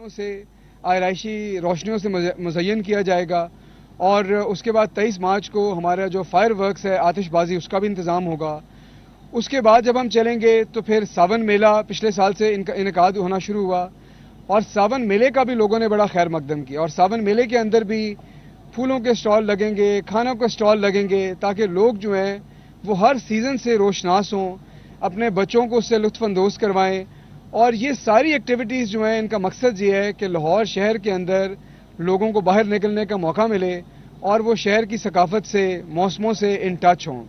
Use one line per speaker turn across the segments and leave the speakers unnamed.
سے آرائشی روشنیوں سے مزین کیا جائے گا، اور اس کے بعد 23 مارچ کو ہمارا جو فائر ورکس ہے آتش بازی اس کا بھی انتظام ہوگا۔ اس کے بعد جب ہم چلیں گے تو پھر ساون میلہ پچھلے سال سے انعقاد ہونا شروع ہوا، اور ساون میلے کا بھی لوگوں نے بڑا خیر مقدم کیا، اور ساون میلے کے اندر بھی پھولوں کے سٹال لگیں گے، کھانوں کے سٹال لگیں گے، تاکہ لوگ جو ہیں وہ ہر سیزن سے روشناس ہوں، اپنے بچوں کو اس سے لطف اندوز کروائیں۔ اور یہ ساری ایکٹیویٹیز جو ہیں ان کا مقصد یہ ہے کہ لاہور شہر کے اندر لوگوں کو باہر نکلنے کا موقع ملے اور وہ شہر کی ثقافت سے، موسموں سے ان ٹچ ہوں۔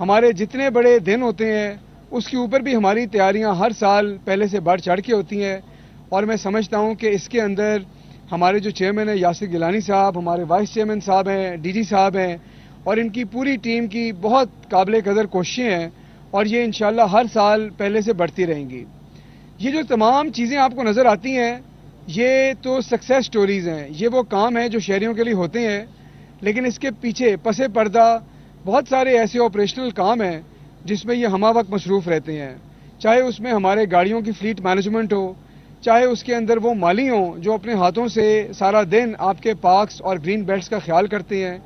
ہمارے جتنے بڑے دن ہوتے ہیں اس کے اوپر بھی ہماری تیاریاں ہر سال پہلے سے بڑھ چڑھ کے ہوتی ہیں، اور میں سمجھتا ہوں کہ اس کے اندر ہمارے جو چیئرمین ہیں یاسر گیلانی صاحب، ہمارے وائس چیئرمین صاحب ہیں، ڈی جی صاحب ہیں، اور ان کی پوری ٹیم کی بہت قابل قدر کوششیں ہیں، اور یہ انشاءاللہ ہر سال پہلے سے بڑھتی رہیں گی۔ یہ جو تمام چیزیں آپ کو نظر آتی ہیں یہ تو سکسیس سٹوریز ہیں، یہ وہ کام ہیں جو شہریوں کے لیے ہوتے ہیں، لیکن اس کے پیچھے پس پردہ بہت سارے ایسے آپریشنل کام ہیں جس میں یہ ہمہ وقت مصروف رہتے ہیں، چاہے اس میں ہمارے گاڑیوں کی فلیٹ مینجمنٹ ہو، چاہے اس کے اندر وہ مالی ہوں جو اپنے ہاتھوں سے سارا دن آپ کے پارکس اور گرین بیلٹس کا خیال کرتے ہیں۔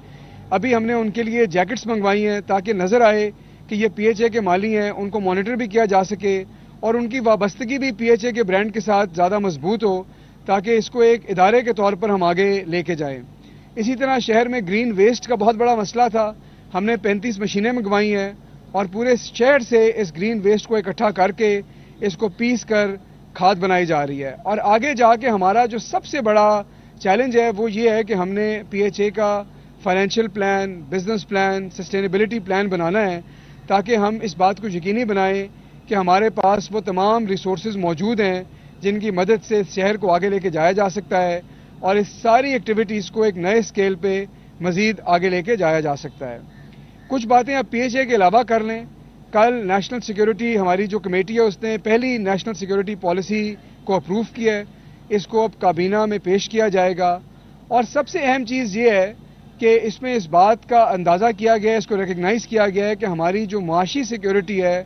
ابھی ہم نے ان کے لیے جیکٹس منگوائی ہیں تاکہ نظر آئے کہ یہ پی ایچ اے کے مالی ہیں، ان کو مانیٹر بھی کیا جا سکے اور ان کی وابستگی بھی پی ایچ اے کے برانڈ کے ساتھ زیادہ مضبوط ہو، تاکہ اس کو ایک ادارے کے طور پر ہم آگے لے کے جائیں۔ اسی طرح شہر میں گرین ویسٹ کا بہت بڑا مسئلہ تھا، ہم نے 35 مشینیں منگوائی ہیں اور پورے شہر سے اس گرین ویسٹ کو اکٹھا کر کے اس کو پیس کر کھاد بنائی جا رہی ہے۔ اور آگے جا کے ہمارا جو سب سے بڑا چیلنج ہے وہ یہ ہے کہ ہم نے پی ایچ اے کا financial plan, business plan, sustainability plan بنانا ہے، تاکہ ہم اس بات کو یقینی بنائیں کہ ہمارے پاس وہ تمام ریسورسز موجود ہیں جن کی مدد سے اس شہر کو آگے لے کے جایا جا سکتا ہے اور اس ساری ایکٹیویٹیز کو ایک نئے اسکیل پہ مزید آگے لے کے جایا جا سکتا ہے۔ کچھ باتیں اب پی ایچ اے کے علاوہ کر لیں۔ کل نیشنل سیکیورٹی ہماری جو کمیٹی ہے اس نے پہلی نیشنل سیکیورٹی پالیسی کو اپروو کیا ہے، اس کو اب کابینہ میں پیش کیا جائے گا، اور سب سے اہم چیز یہ ہے کہ اس میں اس بات کا اندازہ کیا گیا ہے، اس کو ریکگنائز کیا گیا ہے کہ ہماری جو معاشی سیکیورٹی ہے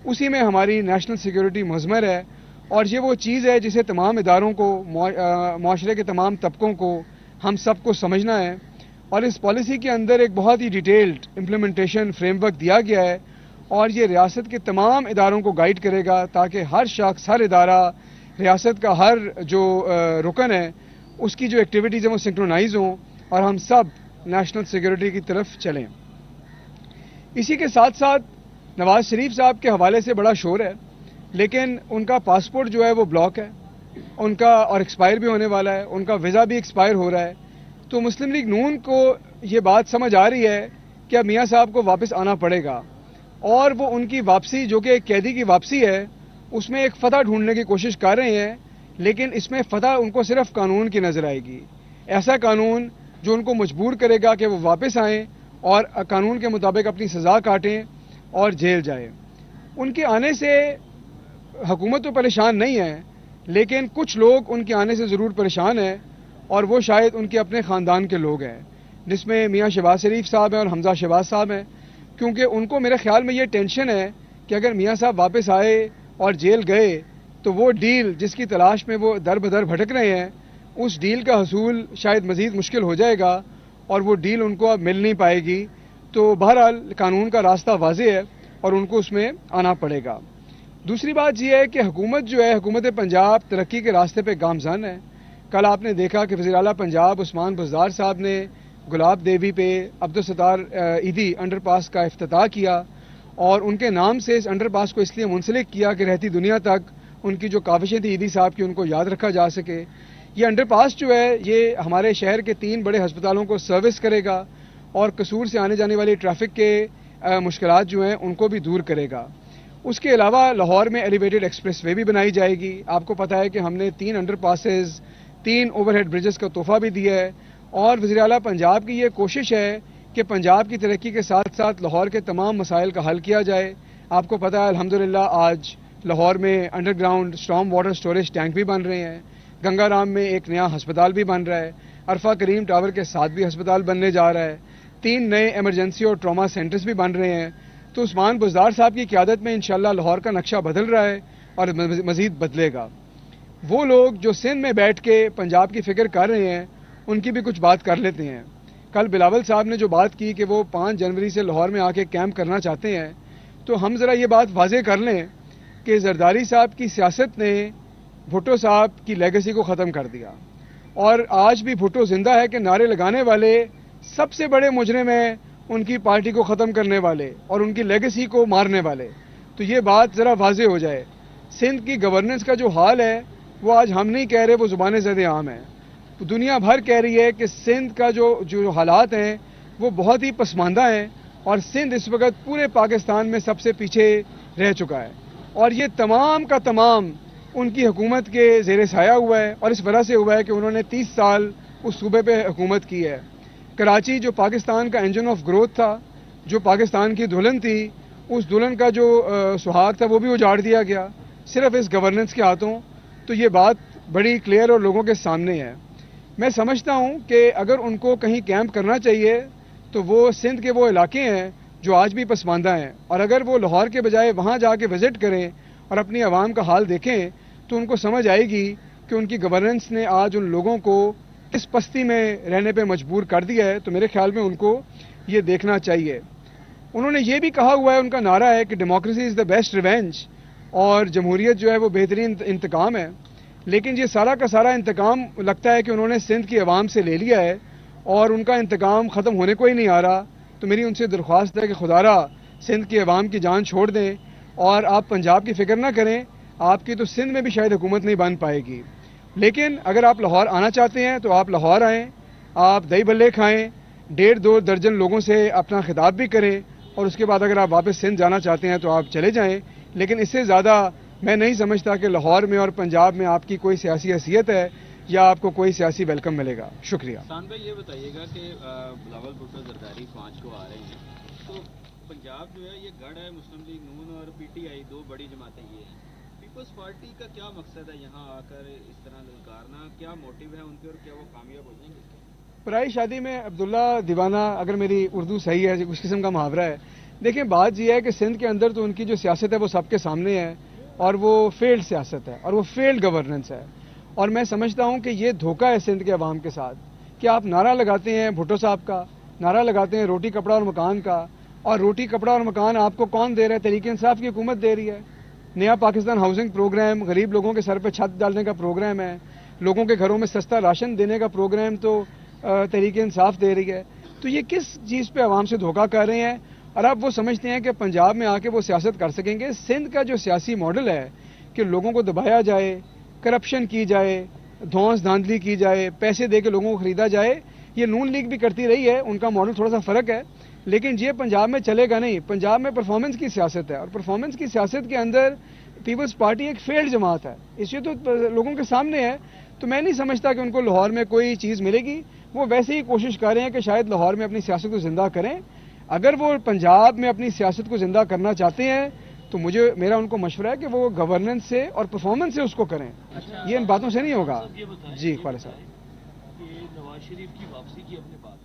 اسی میں ہماری نیشنل سیکیورٹی مضمر ہے، اور یہ وہ چیز ہے جسے تمام اداروں کو، معاشرے کے تمام طبقوں کو، ہم سب کو سمجھنا ہے۔ اور اس پالیسی کے اندر ایک بہت ہی ڈیٹیلڈ امپلیمنٹیشن فریم ورک دیا گیا ہے، اور یہ ریاست کے تمام اداروں کو گائیڈ کرے گا تاکہ ہر شخص، ہر ادارہ، ریاست کا ہر جو رکن ہے اس کی جو ایکٹیویٹیز ہیں وہ سنکرونائز ہوں اور ہم سب نیشنل سیکیورٹی کی طرف چلیں۔ اسی کے ساتھ ساتھ نواز شریف صاحب کے حوالے سے بڑا شور ہے، لیکن ان کا پاسپورٹ جو ہے وہ بلاک ہے، ان کا اور ایکسپائر بھی ہونے والا ہے، ان کا ویزا بھی ایکسپائر ہو رہا ہے، تو مسلم لیگ نون کو یہ بات سمجھ آ رہی ہے کہ اب میاں صاحب کو واپس آنا پڑے گا، اور وہ ان کی واپسی جو کہ ایک قیدی کی واپسی ہے اس میں ایک فتح ڈھونڈنے کی کوشش کر رہے ہیں، لیکن اس میں فتح ان کو صرف قانون کی نظر آئے گی، ایسا قانون جو ان کو مجبور کرے گا کہ وہ واپس آئیں اور قانون کے مطابق اپنی سزا کاٹیں اور جیل جائیں۔ ان کے آنے سے حکومت تو پریشان نہیں ہے، لیکن کچھ لوگ ان کے آنے سے ضرور پریشان ہیں، اور وہ شاید ان کے اپنے خاندان کے لوگ ہیں، جس میں میاں شہباز شریف صاحب ہیں اور حمزہ شہباز صاحب ہیں، کیونکہ ان کو میرے خیال میں یہ ٹینشن ہے کہ اگر میاں صاحب واپس آئے اور جیل گئے تو وہ ڈیل جس کی تلاش میں وہ در بدر بھٹک رہے ہیں، اس ڈیل کا حصول شاید مزید مشکل ہو جائے گا اور وہ ڈیل ان کو اب مل نہیں پائے گی۔ تو بہرحال قانون کا راستہ واضح ہے اور ان کو اس میں آنا پڑے گا۔ دوسری بات یہ ہے کہ حکومت جو ہے، حکومت پنجاب ترقی کے راستے پہ گامزن ہے۔ کل آپ نے دیکھا کہ وزیر اعلیٰ پنجاب عثمان بزدار صاحب نے گلاب دیوی پہ عبدالستار ایدھی انڈر پاس کا افتتاح کیا، اور ان کے نام سے اس انڈر پاس کو اس لیے منسلک کیا کہ رہتی دنیا تک ان کی جو کاوشیں تھیں ایدھی صاحب کی ان کو یاد رکھا جا سکے۔ یہ انڈر پاس جو ہے یہ ہمارے شہر کے 3 بڑے ہسپتالوں کو سروس کرے گا اور قصور سے آنے جانے والی ٹریفک کے مشکلات جو ہیں ان کو بھی دور کرے گا۔ اس کے علاوہ لاہور میں ایلیویٹڈ ایکسپریس وے بھی بنائی جائے گی۔ آپ کو پتہ ہے کہ ہم نے 3 underpasses, 3 overhead bridges کا تحفہ بھی دیا ہے، اور وزیر اعلیٰ پنجاب کی یہ کوشش ہے کہ پنجاب کی ترقی کے ساتھ ساتھ لاہور کے تمام مسائل کا حل کیا جائے۔ آپ کو پتہ ہے الحمدللہ آج لاہور میں under ground storm water storage tank بھی بن رہے ہیں، گنگا رام میں ایک نیا ہسپتال بھی بن رہا ہے، عرفہ کریم ٹاور کے ساتھ بھی ہسپتال بننے جا رہا ہے، 3 نئے ایمرجنسی اور ٹراما سینٹرز بھی بن رہے ہیں۔ تو عثمان بزدار صاحب کی قیادت میں انشاءاللہ لاہور کا نقشہ بدل رہا ہے اور مزید بدلے گا۔ وہ لوگ جو سندھ میں بیٹھ کے پنجاب کی فکر کر رہے ہیں ان کی بھی کچھ بات کر لیتے ہیں. کل بلاول صاحب نے جو بات کی کہ وہ 5 جنوری سے لاہور میں آ کے کیمپ کرنا چاہتے ہیں, تو ہم ذرا یہ بات واضح کر لیں کہ زرداری صاحب کی سیاست نے بھٹو صاحب کی لیگیسی کو ختم کر دیا, اور آج بھی بھٹو زندہ ہے کہ نعرے لگانے والے سب سے بڑے مجرم ہیں ان کی پارٹی کو ختم کرنے والے اور ان کی لیگیسی کو مارنے والے. تو یہ بات ذرا واضح ہو جائے. سندھ کی گورننس کا جو حال ہے وہ آج ہم نہیں کہہ رہے, وہ زبان زد عام ہے. دنیا بھر کہہ رہی ہے کہ سندھ کا جو حالات ہیں وہ بہت ہی پسماندہ ہیں, اور سندھ اس وقت پورے پاکستان میں سب سے پیچھے رہ چکا ہے, اور یہ تمام کا تمام ان کی حکومت کے زیر سایہ ہوا ہے, اور اس وجہ سے ہوا ہے کہ انہوں نے 30 سال اس صوبے پہ حکومت کی ہے. کراچی جو پاکستان کا انجن آف گروتھ تھا, جو پاکستان کی دلہن تھی, اس دلہن کا جو سہاگ تھا وہ بھی اجاڑ دیا گیا صرف اس گورننس کے ہاتھوں. تو یہ بات بڑی کلیئر اور لوگوں کے سامنے ہے. میں سمجھتا ہوں کہ اگر ان کو کہیں کیمپ کرنا چاہیے تو وہ سندھ کے وہ علاقے ہیں جو آج بھی پسماندہ ہیں, اور اگر وہ لاہور کے بجائے وہاں جا کے وزٹ کریں اور اپنی عوام کا حال دیکھیں تو ان کو سمجھ آئے گی کہ ان کی گورننس نے آج ان لوگوں کو اس پستی میں رہنے پہ مجبور کر دیا ہے. تو میرے خیال میں ان کو یہ دیکھنا چاہیے. انہوں نے یہ بھی کہا ہوا ہے, ان کا نعرہ ہے کہ democracy is the best revenge, اور جمہوریت جو ہے وہ بہترین انتقام ہے. لیکن یہ سارا کا سارا انتقام لگتا ہے کہ انہوں نے سندھ کی عوام سے لے لیا ہے, اور ان کا انتقام ختم ہونے کو ہی نہیں آ رہا. تو میری ان سے درخواست ہے کہ خدا را سندھ کی عوام کی جان چھوڑ دیں, اور آپ پنجاب کی فکر نہ کریں. آپ کی تو سندھ میں بھی شاید حکومت نہیں بن پائے گی, لیکن اگر آپ لاہور آنا چاہتے ہیں تو آپ لاہور آئیں, آپ دہی بھلے کھائیں, 1.5-2 درجن لوگوں سے اپنا خطاب بھی کریں, اور اس کے بعد اگر آپ واپس سندھ جانا چاہتے ہیں تو آپ چلے جائیں. لیکن اس سے زیادہ میں نہیں سمجھتا کہ لاہور میں اور پنجاب میں آپ کی کوئی سیاسی حیثیت ہے یا آپ کو کوئی سیاسی ویلکم ملے گا. شکریہ.
حسان بھائی یہ بتائیے گا کہ بلاول بھٹو زرداری 5 کو آ رہے ہیں, تو پنجاب جو ہے یہ گڑھ ہے, مسلم لیگ نون اور پی ٹی آئی 2 بڑی جماعتیں یہ ہیں. پیپلز پارٹی کا کیا مقصد ہے یہاں آ کر اس طرح للکارنا, کیا موٹیو ہے ان کے اور کیا وہ کامیاب ہو جائیں گے؟
پرائی شادی میں عبداللہ دیوانہ, اگر میری اردو صحیح ہے, اس قسم کا محاورہ ہے. دیکھیں بات یہ ہے کہ سندھ کے اندر تو ان کی جو سیاست ہے وہ سب کے سامنے ہے, اور وہ فیلڈ سیاست ہے اور وہ فیلڈ گورننس ہے. اور میں سمجھتا ہوں کہ یہ دھوکہ ہے سندھ کے عوام کے ساتھ کہ آپ نعرہ لگاتے ہیں بھٹو صاحب کا, نعرہ لگاتے ہیں روٹی کپڑا اور مکان کا, اور روٹی کپڑا اور مکان آپ کو کون دے رہا ہے؟ تحریک انصاف کی حکومت دے رہی ہے. نیا پاکستان ہاؤسنگ پروگرام, غریب لوگوں کے سر پہ چھت ڈالنے کا پروگرام ہے, لوگوں کے گھروں میں سستا راشن دینے کا پروگرام تو تحریک انصاف دے رہی ہے. تو یہ کس چیز پہ عوام سے دھوکہ کر رہے ہیں؟ اور آپ وہ سمجھتے ہیں کہ پنجاب میں آ کے وہ سیاست کر سکیں گے؟ سندھ کا جو سیاسی ماڈل ہے کہ لوگوں کو دبایا جائے, کرپشن کی جائے, دھونس دھاندلی کی جائے, پیسے دے کے لوگوں کو خریدا جائے, یہ نون لیگ بھی کرتی رہی ہے, ان کا ماڈل تھوڑا سا فرق ہے, لیکن یہ پنجاب میں چلے گا نہیں. پنجاب میں پرفارمنس کی سیاست ہے, اور پرفارمنس کی سیاست کے اندر پیپلز پارٹی ایک فیلڈ جماعت ہے, اس لیے تو لوگوں کے سامنے ہے. تو میں نہیں سمجھتا کہ ان کو لاہور میں کوئی چیز ملے گی. وہ ویسے ہی کوشش کر رہے ہیں کہ شاید لاہور میں اپنی سیاست کو زندہ کریں. اگر وہ پنجاب میں اپنی سیاست کو زندہ کرنا چاہتے ہیں تو میرا ان کو مشورہ ہے کہ وہ گورننس سے اور پرفارمنس سے اس کو کریں. یہ ان باتوں سے نہیں ہوگا. جی خالد صاحب,
نواز شریف کی واپسی کی ہم نے بات